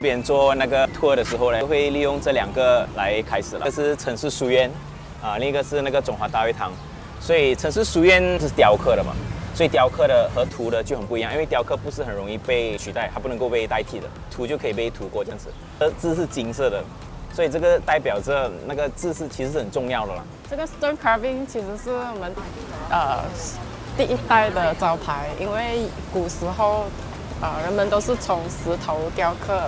边做那个 tour 的时候呢，会利用这2个来开始了。这是城市书院另一个是那个中华大会堂。所以城市书院是雕刻的嘛，所以雕刻的和涂的就很不一样，因为雕刻不是很容易被取代，它不能够被代替的，涂就可以被涂过这样子。字是金色的，所以这个代表着那个字其实是很重要的啦。这个 stone carving 其实是我们第一代的招牌，因为古时候人们都是从石头雕刻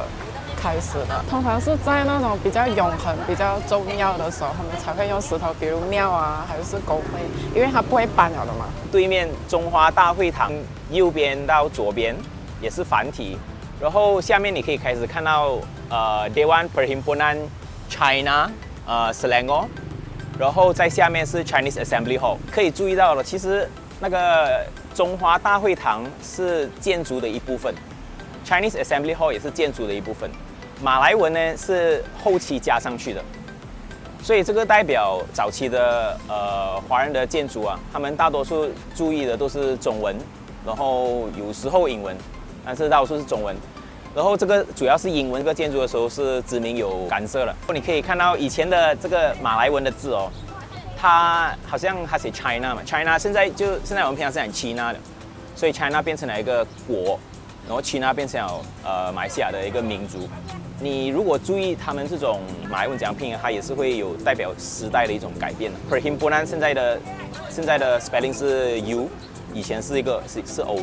开始的，通常是在那种比较永恒、比较重要的时候，他们才会用石头，比如庙啊，还是公会，因为它不会搬了的嘛。对面中华大会堂右边到左边也是繁体，然后下面你可以开始看到Dewan Perhimpunan China Selangor， 然后在下面是 Chinese Assembly Hall。可以注意到了，其实那个中华大会堂是建筑的一部分 ，Chinese Assembly Hall 也是建筑的一部分。马来文呢是后期加上去的，所以这个代表早期的华人的建筑啊，他们大多数注意的都是中文，然后有时候英文，但是大多数是中文。然后这个主要是英文这个建筑的时候是殖民有干涉了。你可以看到以前的这个马来文的字哦，它好像它写 China 嘛 ，China 现在我们平常是讲 China 的，所以 China 变成了一个国，然后 China 变成了马来西亚的一个民族。你如果注意他们这种马来文怎样拼，它也是会有代表时代的一种改变的。Perhimpunan 现在的 spelling 是 U， 以前是O。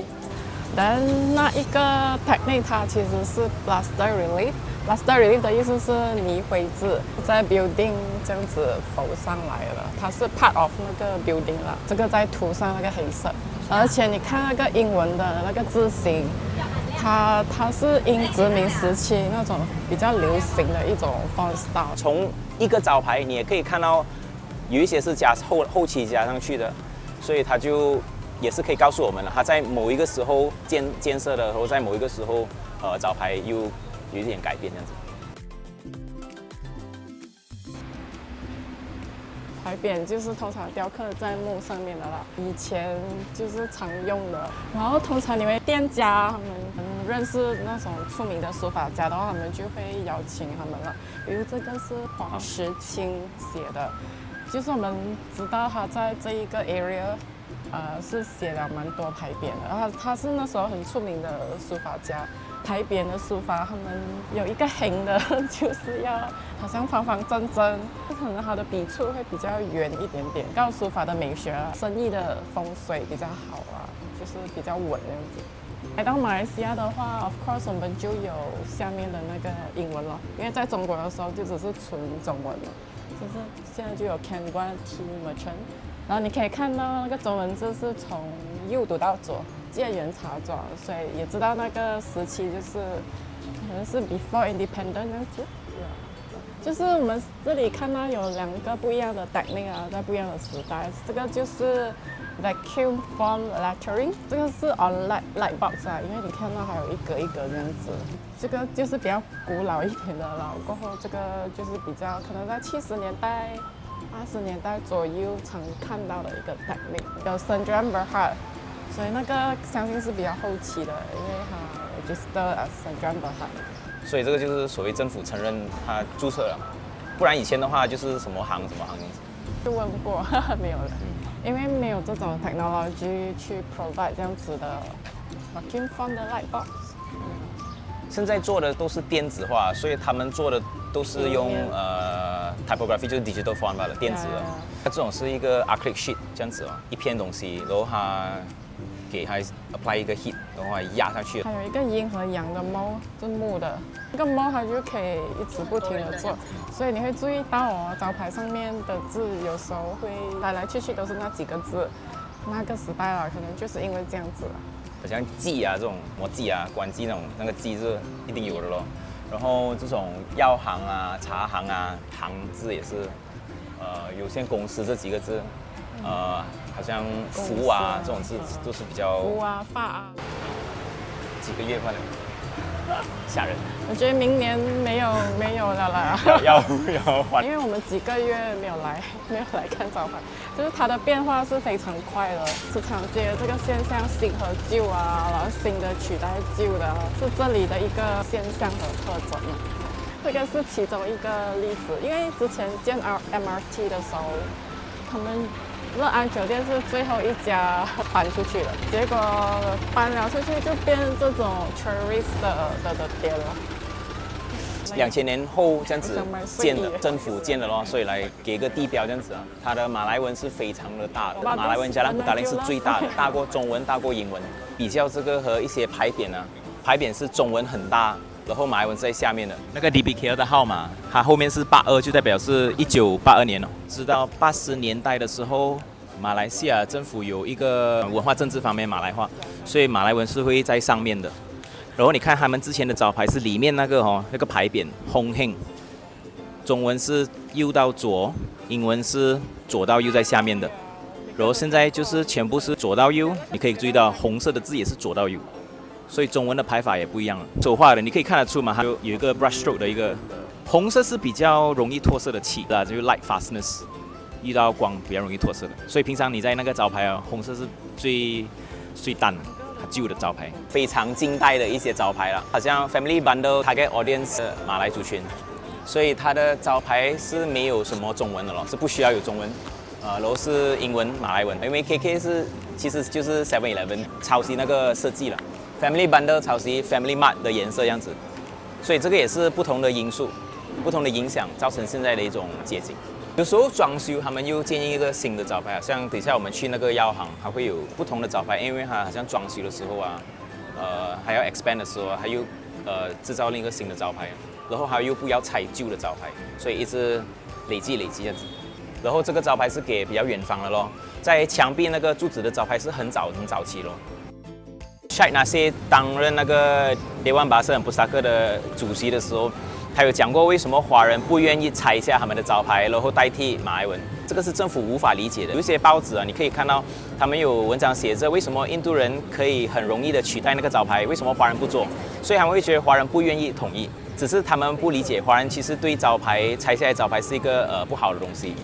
但那一个 technique 它其实是 plaster relief。plaster relief 的意思是泥灰字在 building 这样子浮上来了，它是 part of 那个 building 了。这个再涂上那个黑色，而且你看那个英文的那个字形。它是英殖民时期那种比较流行的一种 font style。从一个招牌，你也可以看到有一些是后期加上去的，所以它就也是可以告诉我们了，它在某一个时候建设的，然后在某一个时候招牌又有一点改变这样子。牌匾就是通常雕刻在木上面的啦，以前就是常用的。然后通常你们店家他们认识那种出名的书法家的话，他们就会邀请他们了。比如这个是黄石清写的，就是我们知道他在这一个 area，是写了蛮多牌匾的。然后他是那时候很出名的书法家。牌匾的书法，他们有一个横的，就是要好像方方正正，可能它的笔触会比较圆一点点，告书法的美学啊，生意的风水比较好啊，就是比较稳这样子。来到马来西亚的话 ，of course 我们就有下面的那个英文了，因为在中国的时候就只是纯中文了，就是现在就有 Can Guan Tea Merchant， 然后你可以看到那个中文字是从右读到左。戒严茶庄，所以也知道那个时期就是可能是 before independent 这样子。就是我们这里看到有2个不一样的 technique 啊，在不一样的时代。这个就是 vacuum form lettering， 这个是 on light box 啊，因为你看到还有一格一格这样子。这个就是比较古老一点的了，过后这个就是比较可能在70年代、80年代左右常看到的一个 technique， 有 Sdn Bhd。所以那个相信是比较后期的，因为它 register as Sdn Bhd。所以这个就是所谓政府承认它注册了，不然以前的话就是什么行这样子。就问过，没有了，因为没有这种 technology 去 provide 这样子的 vacuum form 的 light box。现在做的都是电子化，所以他们做的都是用typography 就是 digital font 罢了，电子的。它这种是一个 acrylic sheet 这样子哦，一片东西，然后它给它 apply 一个 heat， 然后它压下去。还有一个阴和阳的 mold 是木的，那个 mold 它就可以一直不停的做，所以你会注意到哦，招牌上面的字有时候会来来去去都是那几个字。那个时代啊，可能就是因为这样子了。好像记啊这种什么记啊、管记那个记是一定有的咯。然后这种药行啊、茶行啊，行字也是，有限公司这几个字，好像福啊这种字都是比较。福啊、发啊。几个月快了。吓人。我觉得明年没有了啦。要换因为我们几个月没有来看招牌，就是它的变化是非常快的。市场街这个现象，新和旧啊，然后新的取代旧的，是这里的一个现象和特征。这个是其中一个例子，因为之前建 MRT 的时候，他们乐安酒店是最后一家搬出去的，结果搬了出去就变这种 tourist 的店了。2000年后这样子建的，政府建的咯，所以来给个地标这样子啊。它的马来文是非常的大的，马来文加兰普达林是最大的，大过中文，大过英文。比较这个和一些牌匾啊，牌匾是中文很大，然后马来文是在下面的。那个 DBKL 的号码，它后面是82，就代表是1982年哦。直到80年代的时候，马来西亚政府有一个文化政治方面马来化，所以马来文是会在上面的。然后你看他们之前的招牌是里面那个牌匾 Hong Heng， 中文是右到左，英文是左到右在下面的。然后现在就是全部是左到右，你可以注意到红色的字也是左到右，所以中文的排法也不一样了。手画的你可以看得出嘛，它有一个 brush stroke 的一个红色是比较容易脱色的漆啊，就是 light fastness， 遇到光比较容易脱色的。所以平常你在那个招牌啊，红色是最淡的。旧的招牌，非常近代的一些招牌了，好像 Family Bundle Target Audience 的马来族群，所以它的招牌是没有什么中文的咯，是不需要有中文，然后是英文、马来文，因为 KK 其实就是 7-Eleven 抄袭那个设计了 ，Family Bundle 抄袭 Family Mart 的颜色样子，所以这个也是不同的因素、不同的影响造成现在的一种街景。有时候装修，他们又建议一个新的招牌，像等一下我们去那个药行，它会有不同的招牌，因为它好像装修的时候啊，还要 expand 的时候，它又制造另一个新的招牌，然后它又不要拆旧的招牌，所以一直累积这样子。然后这个招牌是给比较远方的咯，在墙壁那个柱子的招牌是很早期咯。Syed Nasir 担任那个 Dewan Bahasa dan Pustaka 的主席的时候，他有讲过为什么华人不愿意拆下他们的招牌，然后代替马来文，这个是政府无法理解的。有一些报纸啊，你可以看到他们有文章写着为什么印度人可以很容易的取代那个招牌，为什么华人不做？所以他们会觉得华人不愿意统一，只是他们不理解华人其实对招牌拆下来招牌是一个不好的东西。